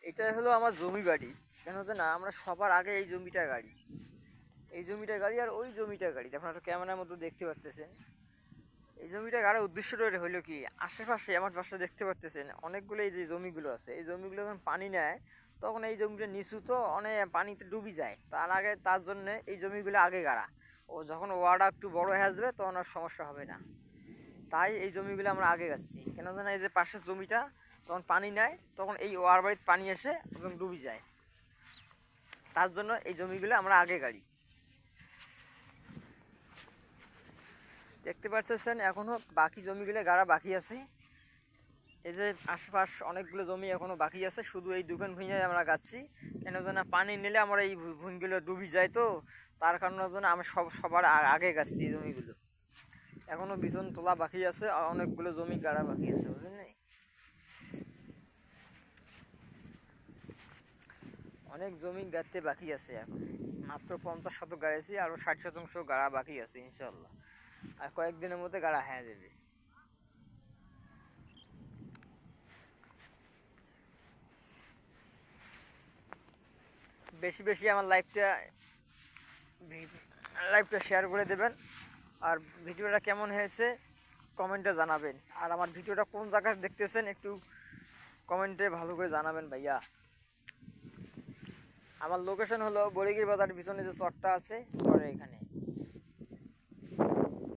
এটা হলো আমার জমি বাড়ি। কেন জানা আমরা সবার আগে এই জমিটা গাড়ি, এই জমিটা গাড়ি আর ওই জমিটা গাড়ি আপনারা ক্যামেরার মধ্যে দেখতে পাচ্তেছেন। এই জমিটা গাড়ার উদ্দেশ্যটা হলো কি, আশেপাশে আমার পাশে দেখতে পাচ্তেছেন অনেকগুলো এই যে জমিগুলো আছে, এই জমিগুলো যখন পানি নেয় তখন এই জমিটা নিচু তো অনেক পানিতে ডুবি যায়, তার জন্য এই জমিগুলো আগে গাড়া। ও যখন ওয়াটা একটু বড় হয়ে আসবে তখন আর সমস্যা হবে না, তাই এই জমিগুলো আমরা আগে গাচ্ছি। কেন জানা এই যে পাশের জমিটা যখন পানি নেয় তখন এই ওয়ার বাড়িতে পানি এসে এবং ডুবি যায়, তার জন্য এই জমিগুলো আমরা আগে গাড়ি। দেখতে পাচ্ছেন এখনও বাকি জমিগুলো গাড়া বাকি আছে। এই যে আশপাশ অনেকগুলো জমি এখনও বাকি আছে, শুধু এই দুখান ভুঁইয়ে আমরা গাচ্ছি। কেন যেন পানি নিলে আমরা এই ভুঁইগুলো ডুবি যায়, তো তার কারণের জন্য আমি সবার আগে গাচ্ছি এই জমিগুলো। এখনও বিচন তোলা বাকি আছে, আর অনেকগুলো জমি গাড়া বাকি আছে, বুঝলেন? অনেক জমি গাড়তে বাকি আছে এখন, মাত্র 50 শতক গাড়েছি, আরও 60% গাড়া বাকি আছে ইনশাল্লাহ, আর কয়েকদিনের মধ্যে গাড়া হয়ে যাবে। বেশি বেশি আমার লাইভটা শেয়ার করে দেবেন, আর ভিডিওটা কেমন হয়েছে কমেন্টে জানাবেন, আর আমার ভিডিওটা কোন জায়গায় দেখতেছেন একটু কমেন্টে ভালো করে জানাবেন ভাইয়া। আমার লোকেশন হলো বড়িগির বাজার পিছনে যে চরটা আছে, চরের এখানে।